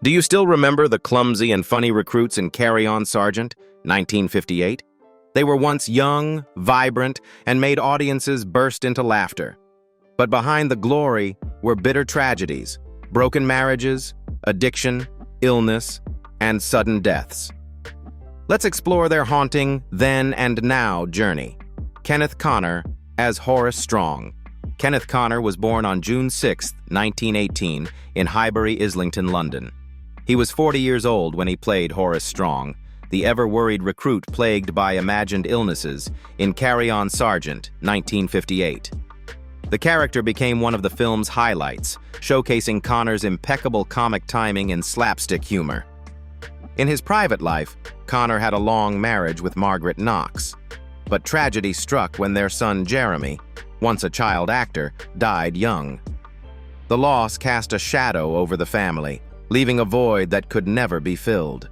Do you still remember the clumsy and funny recruits in Carry On, Sergeant, 1958? They were once young, vibrant, and made audiences burst into laughter. But behind the glory were bitter tragedies, broken marriages, addiction, illness, and sudden deaths. Let's explore their haunting then and now journey. Kenneth Connor as Horace Strong. Kenneth Connor was born on June 6, 1918, in Highbury, Islington, London. He was 40 years old when he played Horace Strong, the ever-worried recruit plagued by imagined illnesses, in Carry On, Sergeant, 1958. The character became one of the film's highlights, showcasing Connor's impeccable comic timing and slapstick humor. In his private life, Connor had a long marriage with Margaret Knox, but tragedy struck when their son Jeremy, once a child actor, died young. The loss cast a shadow over the family, leaving a void that could never be filled.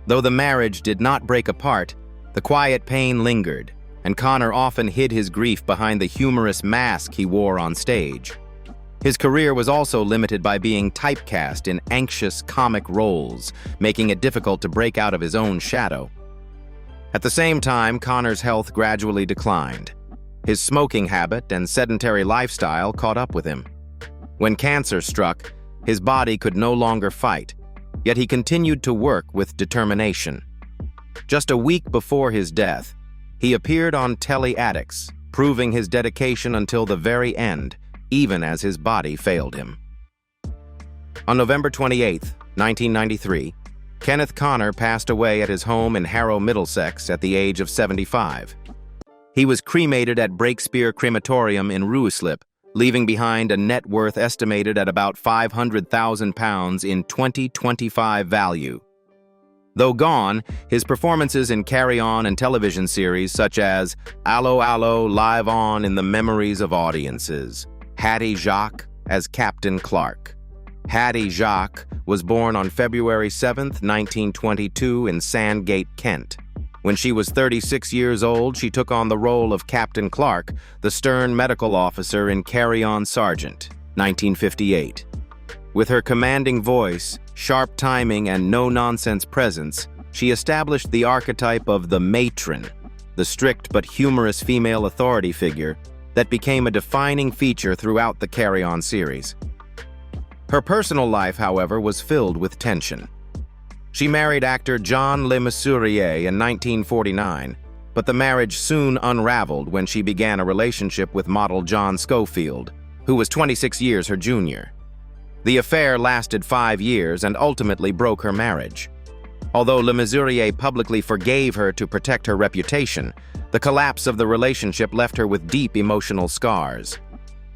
Though the marriage did not break apart, the quiet pain lingered, and Connor often hid his grief behind the humorous mask he wore on stage. His career was also limited by being typecast in anxious comic roles, making it difficult to break out of his own shadow. At the same time, Connor's health gradually declined. His smoking habit and sedentary lifestyle caught up with him. When cancer struck, his body could no longer fight, yet he continued to work with determination. Just a week before his death, he appeared on Telly Addicts, proving his dedication until the very end, even as his body failed him. On November 28, 1993, Kenneth Connor passed away at his home in Harrow, Middlesex at the age of 75. He was cremated at Breakspear Crematorium in Ruislip, leaving behind a net worth estimated at about £500,000 in 2025 value. Though gone, his performances in Carry On and television series such as Allo Allo live on in the memories of audiences. Hattie Jacques as Captain Clark. Hattie Jacques was born on February 7, 1922 in Sandgate, Kent. When she was 36 years old, she took on the role of Captain Clark, the stern medical officer in Carry On, Sergeant, 1958. With her commanding voice, sharp timing, and no-nonsense presence, she established the archetype of the matron, the strict but humorous female authority figure that became a defining feature throughout the Carry On series. Her personal life, however, was filled with tension. She married actor John Le Mesurier in 1949, but the marriage soon unraveled when she began a relationship with model John Schofield, who was 26 years her junior. The affair lasted 5 years and ultimately broke her marriage. Although Le Mesurier publicly forgave her to protect her reputation, the collapse of the relationship left her with deep emotional scars.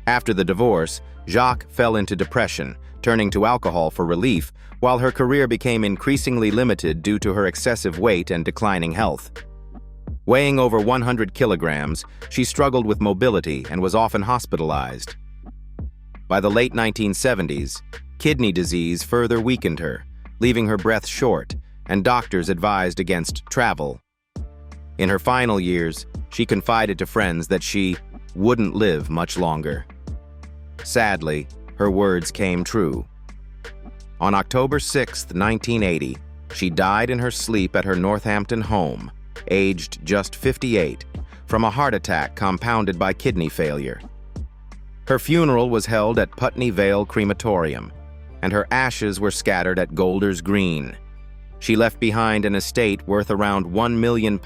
After the divorce, Jacques fell into depression, turning to alcohol for relief, while her career became increasingly limited due to her excessive weight and declining health. Weighing over 100 kilograms, she struggled with mobility and was often hospitalized. By the late 1970s, kidney disease further weakened her, leaving her breath short, and doctors advised against travel. In her final years, she confided to friends that she wouldn't live much longer. Sadly, her words came true. On October 6, 1980, she died in her sleep at her Northampton home, aged just 58, from a heart attack compounded by kidney failure. Her funeral was held at Putney Vale Crematorium, and her ashes were scattered at Golders Green. She left behind an estate worth around £1 million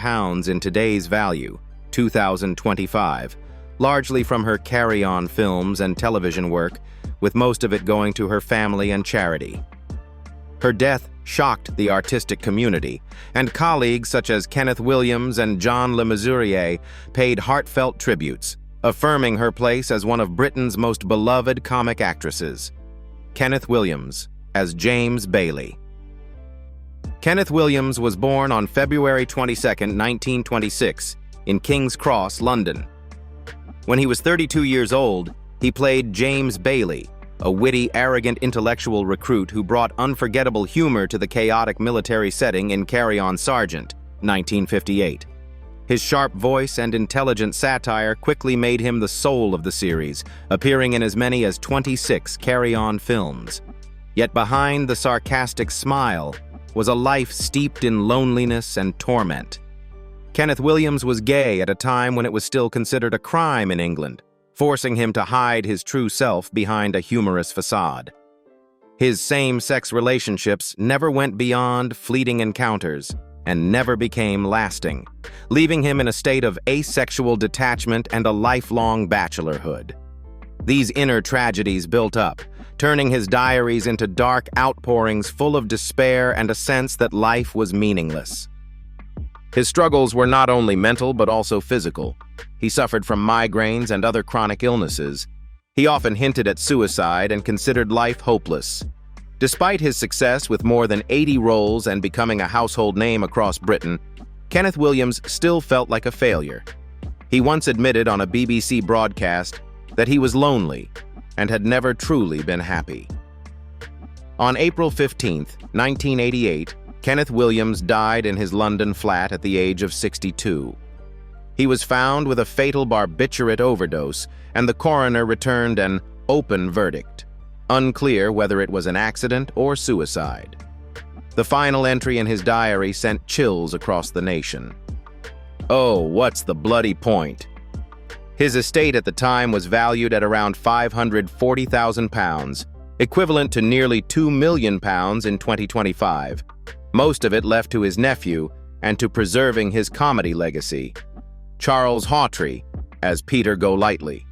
in today's value, 2025, largely from her Carry On films and television work, with most of it going to her family and charity. Her death shocked the artistic community, and colleagues such as Kenneth Williams and John Le Mesurier paid heartfelt tributes, affirming her place as one of Britain's most beloved comic actresses. Kenneth Williams as James Bailey. Kenneth Williams was born on February 22, 1926, in King's Cross, London. When he was 32 years old, he played James Bailey, a witty, arrogant intellectual recruit who brought unforgettable humor to the chaotic military setting in Carry On, Sergeant, 1958. His sharp voice and intelligent satire quickly made him the soul of the series, appearing in as many as 26 Carry On films. Yet behind the sarcastic smile was a life steeped in loneliness and torment. Kenneth Williams was gay at a time when it was still considered a crime in England, forcing him to hide his true self behind a humorous facade. His same-sex relationships never went beyond fleeting encounters and never became lasting, leaving him in a state of asexual detachment and a lifelong bachelorhood. These inner tragedies built up, turning his diaries into dark outpourings full of despair and a sense that life was meaningless. His struggles were not only mental but also physical. He suffered from migraines and other chronic illnesses. He often hinted at suicide and considered life hopeless. Despite his success with more than 80 roles and becoming a household name across Britain, Kenneth Williams still felt like a failure. He once admitted on a BBC broadcast that he was lonely and had never truly been happy. On April 15, 1988, Kenneth Williams died in his London flat at the age of 62. He was found with a fatal barbiturate overdose, and the coroner returned an open verdict. Unclear whether it was an accident or suicide. The final entry in his diary sent chills across the nation. "Oh, what's the bloody point?" His estate at the time was valued at around £540,000, equivalent to nearly £2 million in 2025. Most of it left to his nephew and to preserving his comedy legacy, Charles Hawtrey, as Peter Golightly.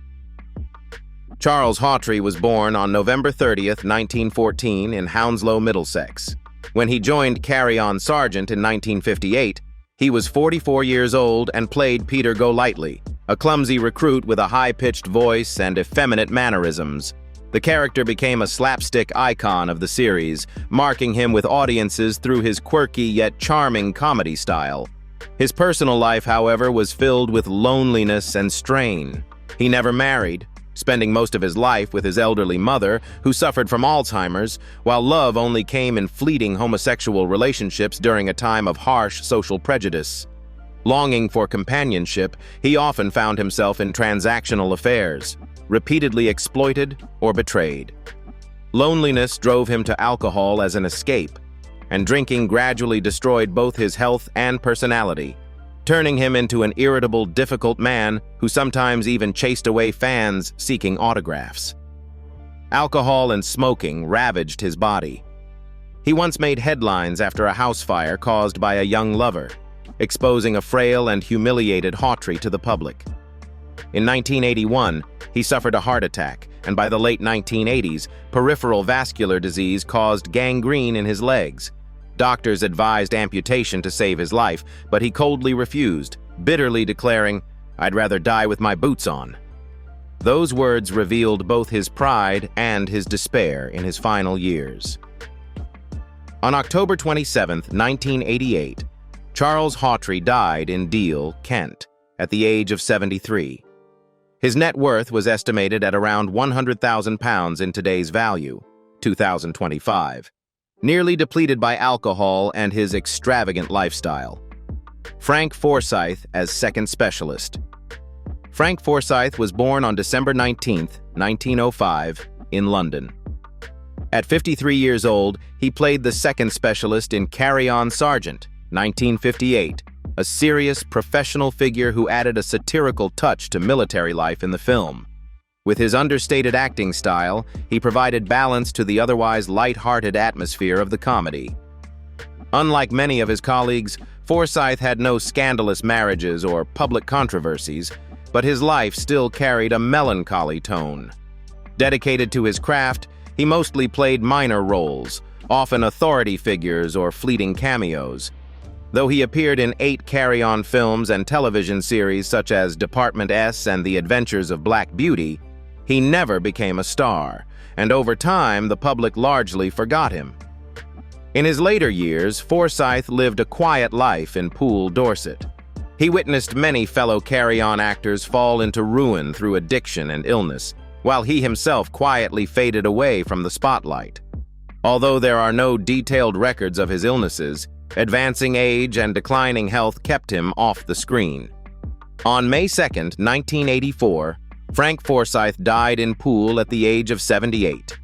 Charles Hawtrey was born on November 30th, 1914 in Hounslow, Middlesex. When he joined Carry On Sergeant in 1958, he was 44 years old and played Peter Golightly, a clumsy recruit with a high-pitched voice and effeminate mannerisms. The character became a slapstick icon of the series, marking him with audiences through his quirky yet charming comedy style. His personal life, however, was filled with loneliness and strain. He never married, spending most of his life with his elderly mother, who suffered from Alzheimer's, while love only came in fleeting homosexual relationships during a time of harsh social prejudice. Longing for companionship, he often found himself in transactional affairs, repeatedly exploited or betrayed. Loneliness drove him to alcohol as an escape, and drinking gradually destroyed both his health and personality, turning him into an irritable, difficult man who sometimes even chased away fans seeking autographs. Alcohol and smoking ravaged his body. He once made headlines after a house fire caused by a young lover, exposing a frail and humiliated Hawtrey to the public. In 1981, he suffered a heart attack, and by the late 1980s, peripheral vascular disease caused gangrene in his legs. Doctors advised amputation to save his life, but he coldly refused, bitterly declaring, "I'd rather die with my boots on." Those words revealed both his pride and his despair in his final years. On October 27, 1988, Charles Hawtrey died in Deal, Kent, at the age of 73. His net worth was estimated at around £100,000 in today's value, 2025, nearly depleted by alcohol and his extravagant lifestyle. Frank Forsyth as second specialist. Frank Forsyth was born on December 19, 1905, in London. At 53 years old, he played the second specialist in Carry On Sergeant, 1958, a serious, professional figure who added a satirical touch to military life in the film. With his understated acting style, he provided balance to the otherwise light-hearted atmosphere of the comedy. Unlike many of his colleagues, Forsyth had no scandalous marriages or public controversies, but his life still carried a melancholy tone. Dedicated to his craft, he mostly played minor roles, often authority figures or fleeting cameos. Though he appeared in 8 carry-on films and television series such as Department S and The Adventures of Black Beauty, he never became a star, and over time the public largely forgot him. In his later years, Forsyth lived a quiet life in Poole, Dorset. He witnessed many fellow carry-on actors fall into ruin through addiction and illness, while he himself quietly faded away from the spotlight. Although there are no detailed records of his illnesses, advancing age and declining health kept him off the screen. On May 2, 1984, Frank Forsyth died in Poole at the age of 78.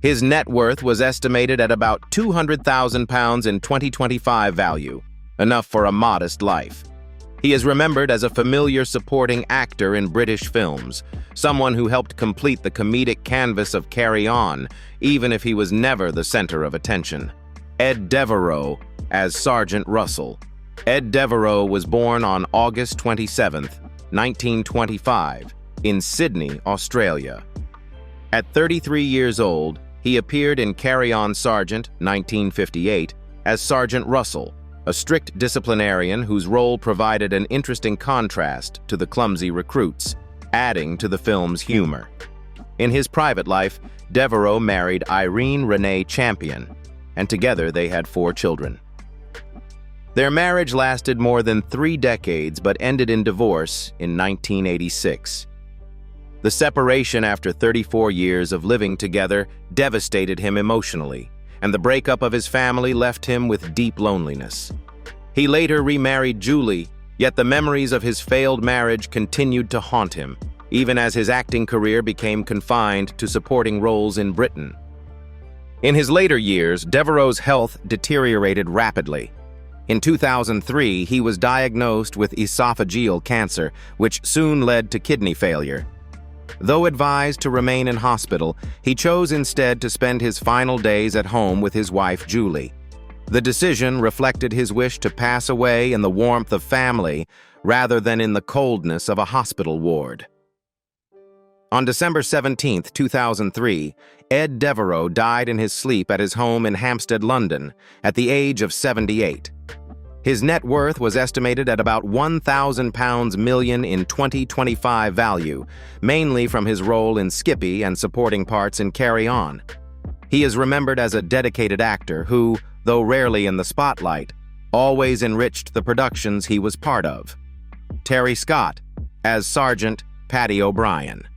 His net worth was estimated at about £200,000 in 2025 value, enough for a modest life. He is remembered as a familiar supporting actor in British films, someone who helped complete the comedic canvas of Carry On, even if he was never the center of attention. Ed Devereaux as Sergeant Russell. Ed Devereaux was born on August 27, 1925, in Sydney, Australia. At 33 years old, he appeared in Carry On Sergeant, 1958, as Sergeant Russell, a strict disciplinarian whose role provided an interesting contrast to the clumsy recruits, adding to the film's humor. In his private life, Devereaux married Irene Renee Champion, and together they had 4 children. Their marriage lasted more than 3 decades but ended in divorce in 1986. The separation after 34 years of living together devastated him emotionally, and the breakup of his family left him with deep loneliness. He later remarried Julie, yet the memories of his failed marriage continued to haunt him, even as his acting career became confined to supporting roles in Britain. In his later years, Devereaux's health deteriorated rapidly. In 2003, he was diagnosed with esophageal cancer, which soon led to kidney failure. Though advised to remain in hospital, he chose instead to spend his final days at home with his wife, Julie. The decision reflected his wish to pass away in the warmth of family rather than in the coldness of a hospital ward. On December 17, 2003, Ed Devereaux died in his sleep at his home in Hampstead, London, at the age of 78. His net worth was estimated at about £1,000 million in 2025 value, mainly from his role in Skippy and supporting parts in Carry On. He is remembered as a dedicated actor who, though rarely in the spotlight, always enriched the productions he was part of. Terry Scott as Sergeant Paddy O'Brien.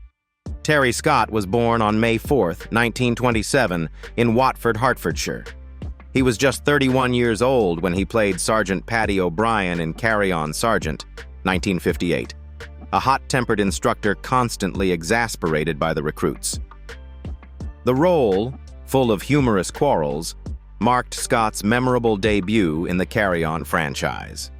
Terry Scott was born on May 4, 1927, in Watford, Hertfordshire. He was just 31 years old when he played Sergeant Paddy O'Brien in Carry On Sergeant, 1958, a hot-tempered instructor constantly exasperated by the recruits. The role, full of humorous quarrels, marked Scott's memorable debut in the Carry On franchise.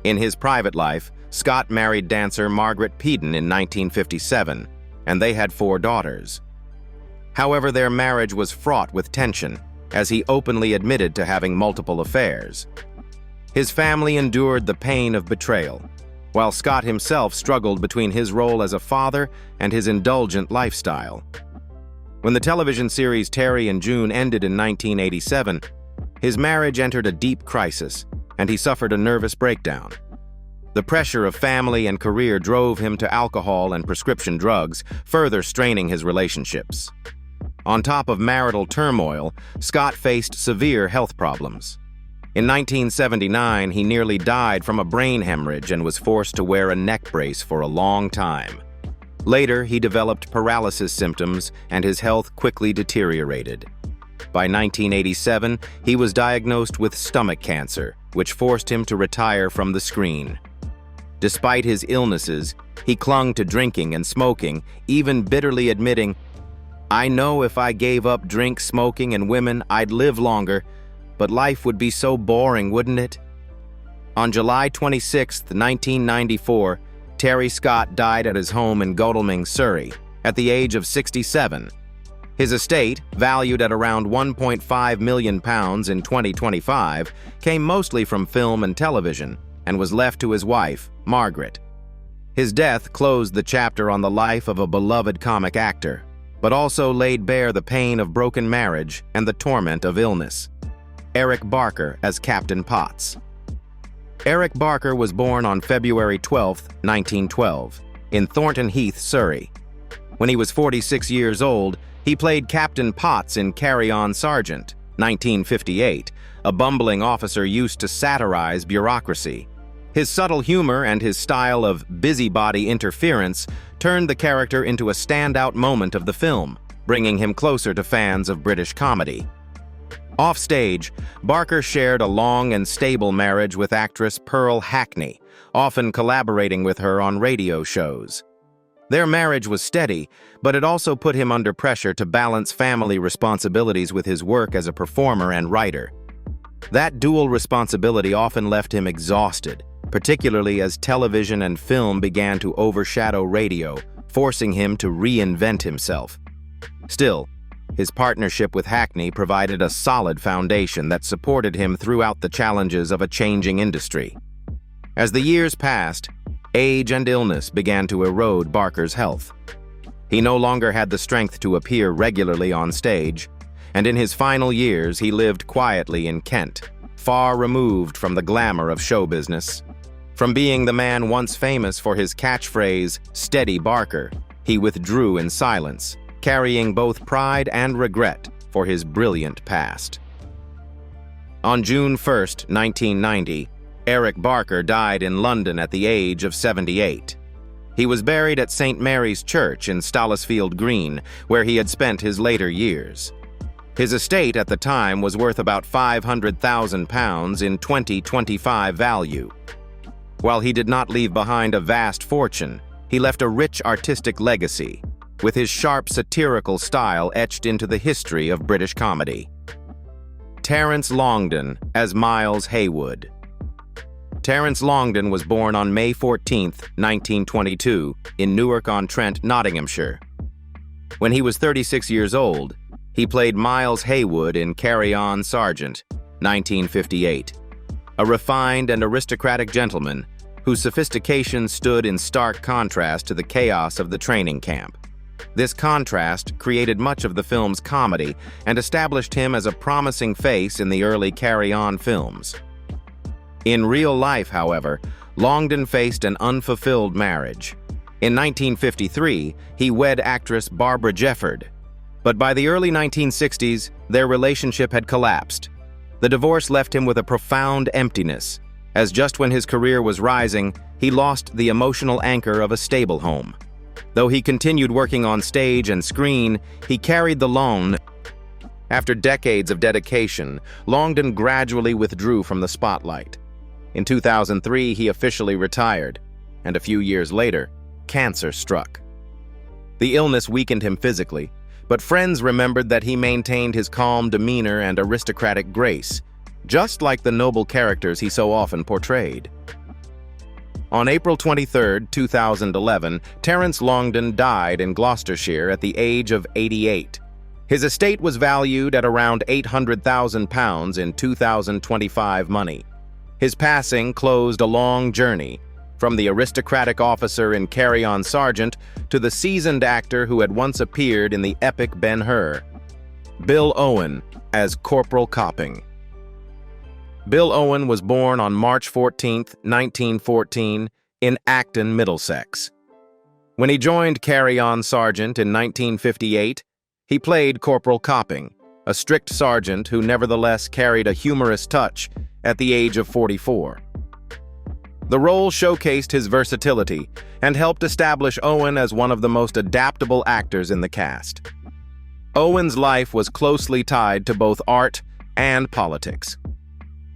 In his private life, Scott married dancer Margaret Peden in 1957, and they had 4 daughters. However, their marriage was fraught with tension, as he openly admitted to having multiple affairs. His family endured the pain of betrayal, while Scott himself struggled between his role as a father and his indulgent lifestyle. When the television series Terry and June ended in 1987, his marriage entered a deep crisis, and he suffered a nervous breakdown. The pressure of family and career drove him to alcohol and prescription drugs, further straining his relationships. On top of marital turmoil, Scott faced severe health problems. In 1979, he nearly died from a brain hemorrhage and was forced to wear a neck brace for a long time. Later, he developed paralysis symptoms and his health quickly deteriorated. By 1987, he was diagnosed with stomach cancer, which forced him to retire from the screen. Despite his illnesses, he clung to drinking and smoking, even bitterly admitting, "I know if I gave up drink, smoking, and women, I'd live longer, but life would be so boring, wouldn't it?" On July 26, 1994, Terry Scott died at his home in Godalming, Surrey, at the age of 67. His estate, valued at around £1.5 million in 2025, came mostly from film and television, and was left to his wife, Margaret. His death closed the chapter on the life of a beloved comic actor, but also laid bare the pain of broken marriage and the torment of illness. Eric Barker as Captain Potts. Eric Barker was born on February 12, 1912, in Thornton Heath, Surrey. When he was 46 years old, he played Captain Potts in Carry On Sergeant, 1958, a bumbling officer used to satirize bureaucracy. His subtle humor and his style of busybody interference turned the character into a standout moment of the film, bringing him closer to fans of British comedy. Offstage, Barker shared a long and stable marriage with actress Pearl Hackney, often collaborating with her on radio shows. Their marriage was steady, but it also put him under pressure to balance family responsibilities with his work as a performer and writer. That dual responsibility often left him exhausted, particularly as television and film began to overshadow radio, forcing him to reinvent himself. Still, his partnership with Hackney provided a solid foundation that supported him throughout the challenges of a changing industry. As the years passed, age and illness began to erode Barker's health. He no longer had the strength to appear regularly on stage, and in his final years he lived quietly in Kent, far removed from the glamour of show business. From being the man once famous for his catchphrase, "Steady Barker," he withdrew in silence, carrying both pride and regret for his brilliant past. On June 1, 1990, Eric Barker died in London at the age of 78. He was buried at St. Mary's Church in Stallesfield Green, where he had spent his later years. His estate at the time was worth about £500,000 in 2025 value. While he did not leave behind a vast fortune, he left a rich artistic legacy, with his sharp satirical style etched into the history of British comedy. Terence Longdon as Miles Heywood. Terence Longdon was born on May 14, 1922, in Newark-on-Trent, Nottinghamshire. When he was 36 years old, he played Miles Heywood in Carry On, Sergeant, 1958, a refined and aristocratic gentleman whose sophistication stood in stark contrast to the chaos of the training camp. This contrast created much of the film's comedy and established him as a promising face in the early Carry On films. In real life, however, Longdon faced an unfulfilled marriage. In 1953, he wed actress Barbara Jefford, but by the early 1960s, their relationship had collapsed. The divorce left him with a profound emptiness, as just when his career was rising, he lost the emotional anchor of a stable home. Though he continued working on stage and screen, he carried the loan. After decades of dedication, Longdon gradually withdrew from the spotlight. In 2003, he officially retired, and a few years later, cancer struck. The illness weakened him physically, but friends remembered that he maintained his calm demeanor and aristocratic grace, just like the noble characters he so often portrayed. On April 23, 2011, Terence Longdon died in Gloucestershire at the age of 88. His estate was valued at around £800,000 in 2025 money. His passing closed a long journey, from the aristocratic officer in Carry On Sergeant to the seasoned actor who had once appeared in the epic Ben-Hur. Bill Owen as Corporal Copping. Bill Owen was born on March 14, 1914, in Acton, Middlesex. When he joined Carry On Sergeant in 1958, he played Corporal Copping, a strict sergeant who nevertheless carried a humorous touch at the age of 44. The role showcased his versatility and helped establish Owen as one of the most adaptable actors in the cast. Owen's life was closely tied to both art and politics.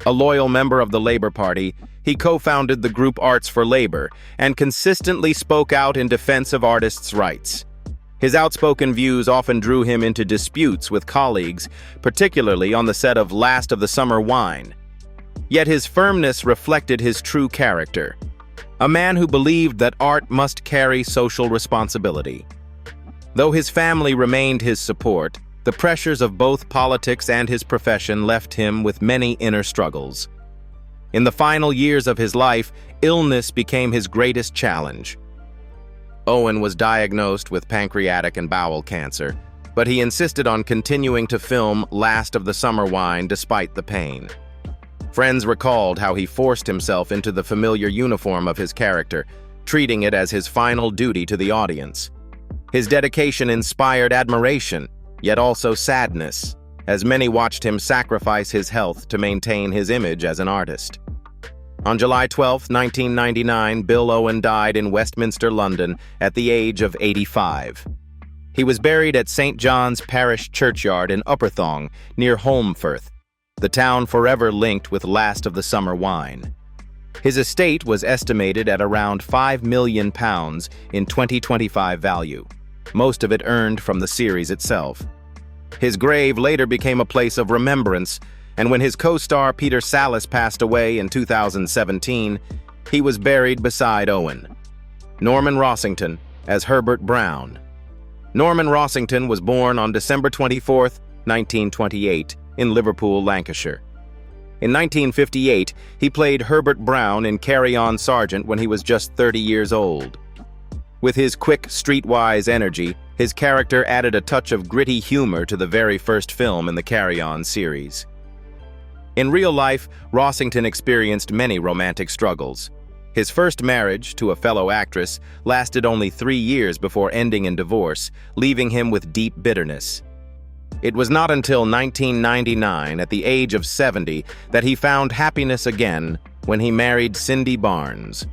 A loyal member of the Labour Party, he co-founded the group Arts for Labour and consistently spoke out in defense of artists' rights. His outspoken views often drew him into disputes with colleagues, particularly on the set of Last of the Summer Wine. Yet his firmness reflected his true character, a man who believed that art must carry social responsibility. Though his family remained his support, the pressures of both politics and his profession left him with many inner struggles. In the final years of his life, illness became his greatest challenge. Owen was diagnosed with pancreatic and bowel cancer, but he insisted on continuing to film Last of the Summer Wine despite the pain. Friends recalled how he forced himself into the familiar uniform of his character, treating it as his final duty to the audience. His dedication inspired admiration, yet also sadness, as many watched him sacrifice his health to maintain his image as an artist. On July 12, 1999, Bill Owen died in Westminster, London, at the age of 85. He was buried at St. John's Parish Churchyard in Upperthong, near Holmfirth, the town forever linked with Last of the Summer Wine. His estate was estimated at around £5 million in 2025 value, most of it earned from the series itself. His grave later became a place of remembrance, and when his co-star Peter Sallis passed away in 2017, he was buried beside Owen. Norman Rossington as Herbert Brown. Norman Rossington was born on December 24, 1928, in Liverpool, Lancashire. In 1958, he played Herbert Brown in Carry On Sergeant when he was just 30 years old. With his quick, streetwise energy, his character added a touch of gritty humor to the very first film in the Carry On series. In real life, Rossington experienced many romantic struggles. His first marriage, to a fellow actress, lasted only 3 years before ending in divorce, leaving him with deep bitterness. It was not until 1999, at the age of 70, that he found happiness again when he married Cindy Barnes.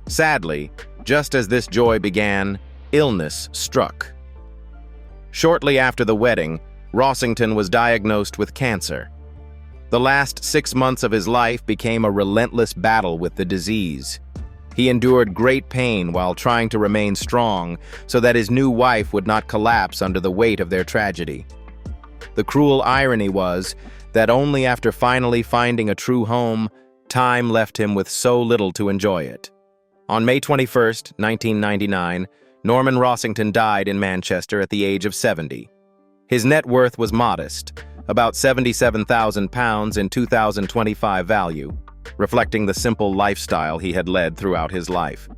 Sadly, just as this joy began, illness struck. Shortly after the wedding, Rossington was diagnosed with cancer. The last 6 months of his life became a relentless battle with the disease. He endured great pain while trying to remain strong so that his new wife would not collapse under the weight of their tragedy. The cruel irony was that only after finally finding a true home, time left him with so little to enjoy it. On May 21, 1999, Norman Rossington died in Manchester at the age of 70. His net worth was modest, about £77,000 in 2025 value, reflecting the simple lifestyle he had led throughout his life.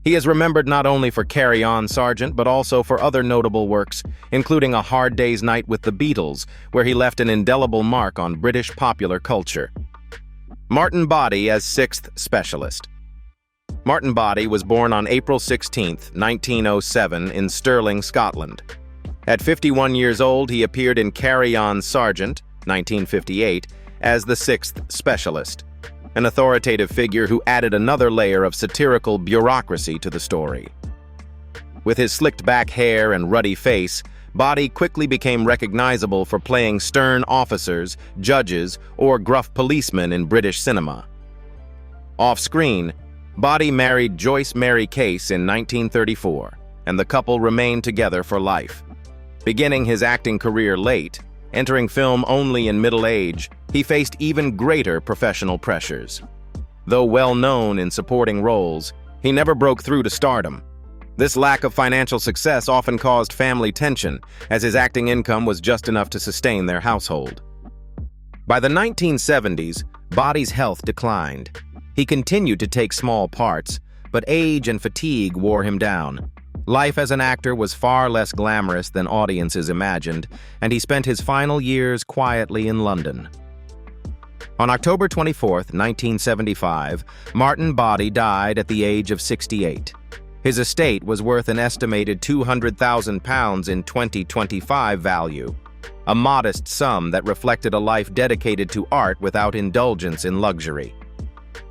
He is remembered not only for Carry On Sergeant, but also for other notable works, including A Hard Day's Night with the Beatles, where he left an indelible mark on British popular culture. Martin Boddey as Sixth Specialist. Martin Boddey was born on April 16, 1907, in Stirling, Scotland. At 51 years old, he appeared in Carry On Sergeant, 1958, as the Sixth Specialist, an authoritative figure who added another layer of satirical bureaucracy to the story. With his slicked-back hair and ruddy face, Boddey quickly became recognizable for playing stern officers, judges, or gruff policemen in British cinema. Off-screen, Boddey married Joyce Mary Case in 1934, and the couple remained together for life. Beginning his acting career late, entering film only in middle age, he faced even greater professional pressures. Though well known in supporting roles, he never broke through to stardom. This lack of financial success often caused family tension, as his acting income was just enough to sustain their household. By the 1970s, Boddey's health declined. He continued to take small parts, but age and fatigue wore him down. Life as an actor was far less glamorous than audiences imagined, and he spent his final years quietly in London. On October 24, 1975, Martin Boddey died at the age of 68. His estate was worth an estimated £200,000 in 2025 value, a modest sum that reflected a life dedicated to art without indulgence in luxury.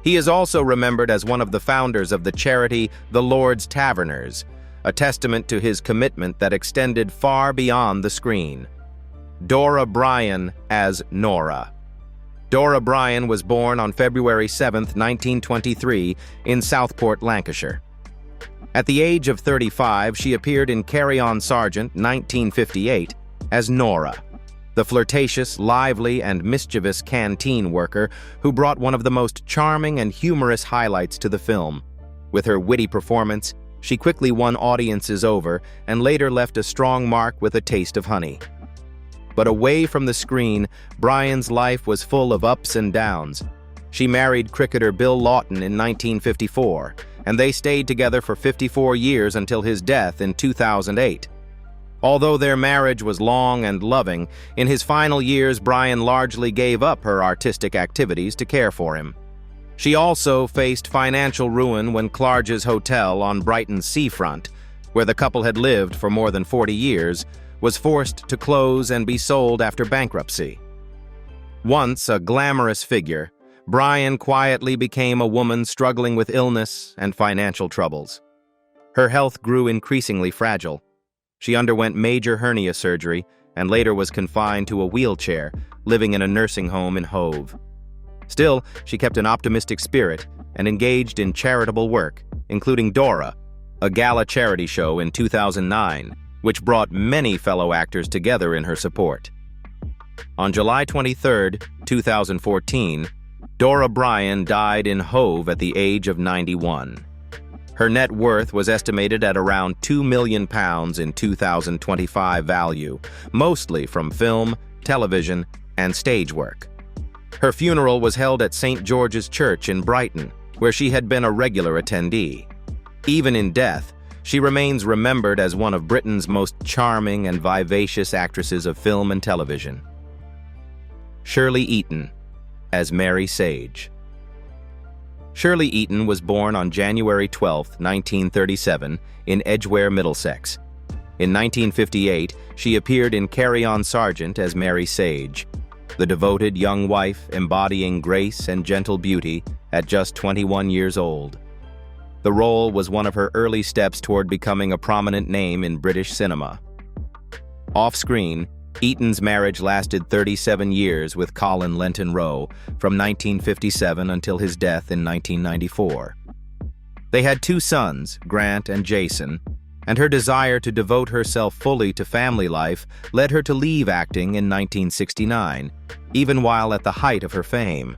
He is also remembered as one of the founders of the charity The Lord's Taverners, a testament to his commitment that extended far beyond the screen. Dora Bryan as Nora. Dora Bryan was born on February 7, 1923, in Southport, Lancashire. At the age of 35, she appeared in Carry On Sergeant, 1958, as Nora, the flirtatious, lively, and mischievous canteen worker who brought one of the most charming and humorous highlights to the film. With her witty performance, she quickly won audiences over and later left a strong mark with A Taste of Honey. But away from the screen, Bryan's life was full of ups and downs. She married cricketer Bill Lawton in 1954, and they stayed together for 54 years until his death in 2008. Although their marriage was long and loving, in his final years Bryan largely gave up her artistic activities to care for him. She also faced financial ruin when Clarges Hotel on Brighton's seafront, where the couple had lived for more than 40 years, was forced to close and be sold after bankruptcy. Once a glamorous figure, Bryan quietly became a woman struggling with illness and financial troubles. Her health grew increasingly fragile. She underwent major hernia surgery and later was confined to a wheelchair, living in a nursing home in Hove. Still, she kept an optimistic spirit and engaged in charitable work, including Dora, a gala charity show in 2009, which brought many fellow actors together in her support. On July 23, 2014, Dora Bryan died in Hove at the age of 91. Her net worth was estimated at around £2 million in 2025 value, mostly from film, television, and stage work. Her funeral was held at St. George's Church in Brighton, where she had been a regular attendee. Even in death, she remains remembered as one of Britain's most charming and vivacious actresses of film and television. Shirley Eaton, as Mary Sage. Shirley Eaton was born on January 12, 1937, in Edgware, Middlesex. In 1958, she appeared in Carry On Sergeant as Mary Sage, the devoted young wife embodying grace and gentle beauty at just 21 years old. The role was one of her early steps toward becoming a prominent name in British cinema. Off-screen, Eaton's marriage lasted 37 years with Colin Lenton Rowe, from 1957 until his death in 1994. They had 2 sons, Grant and Jason, and her desire to devote herself fully to family life led her to leave acting in 1969, even while at the height of her fame.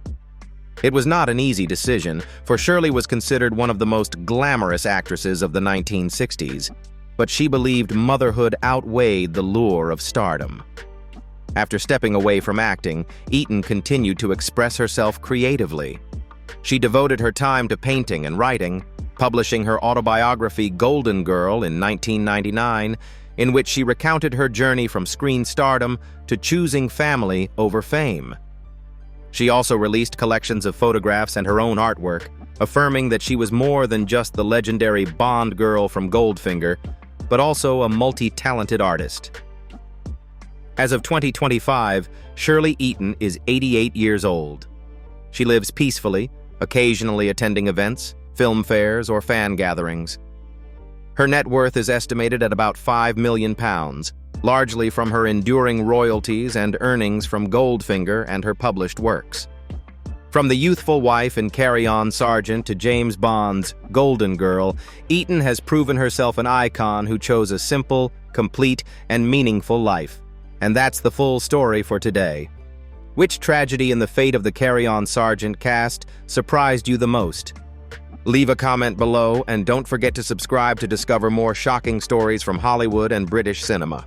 It was not an easy decision, for Shirley was considered one of the most glamorous actresses of the 1960s, but she believed motherhood outweighed the lure of stardom. After stepping away from acting, Eaton continued to express herself creatively. She devoted her time to painting and writing, publishing her autobiography Golden Girl in 1999, in which she recounted her journey from screen stardom to choosing family over fame. She also released collections of photographs and her own artwork, affirming that she was more than just the legendary Bond girl from Goldfinger, but also a multi-talented artist. As of 2025, Shirley Eaton is 88 years old. She lives peacefully, occasionally attending events, film fairs, or fan gatherings. Her net worth is estimated at about £5 million, largely from her enduring royalties and earnings from Goldfinger and her published works. From the youthful wife in Carry On Sergeant to James Bond's Golden Girl, Eaton has proven herself an icon who chose a simple, complete, and meaningful life. And that's the full story for today. Which tragedy in the fate of the Carry On Sergeant cast surprised you the most? Leave a comment below, and don't forget to subscribe to discover more shocking stories from Hollywood and British cinema.